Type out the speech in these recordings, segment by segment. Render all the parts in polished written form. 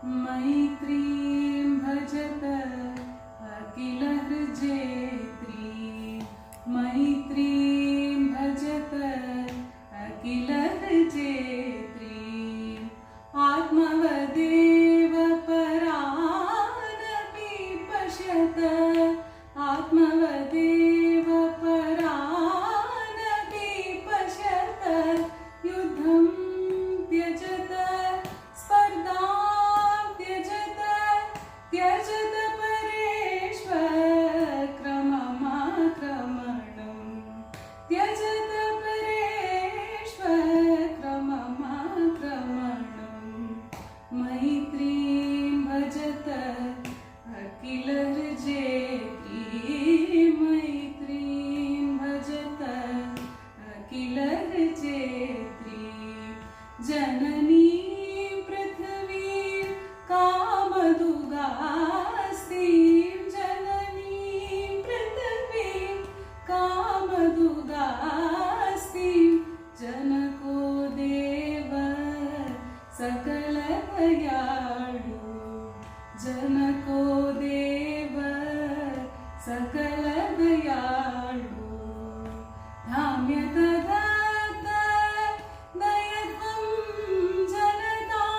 मैत्रीं भजत अखिलहृजेत्री मैत्रीं भजत अखिलहृजेत्री आत्मवदेव परानपि पश्यत आत्मवदेव परानपि पश्यत युद्धं त्यजत स्पर्धां त्यजत त्यजत परेष्वक्रममाक्रमणं त्यजत परेष्वक्रममाक्रमणं मैत्रीं भजत अखिलहृजेत्री मैत्रीं भजत अखिलहृजेत्री जननीं पृथिवीं कामदुगास्तीं जननीं पृथिवीं कामदुगास्तीं जनको देव सकलदयाळु जनको देव सकलदयाळु धाम्यत दत्त दयत्वं जनतां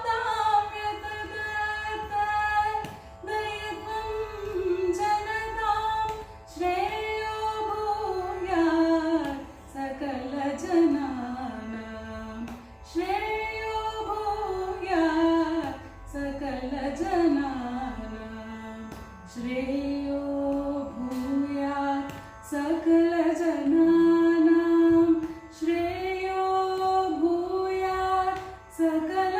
धाम्यत दत्त दयत्वं जनतां श्रेयो भूयात् सकलजनानां श्रेयो भूयात् सकलजनानां श्रेयो भूयात् सकलजनानां श्रेयो भूयात् सकल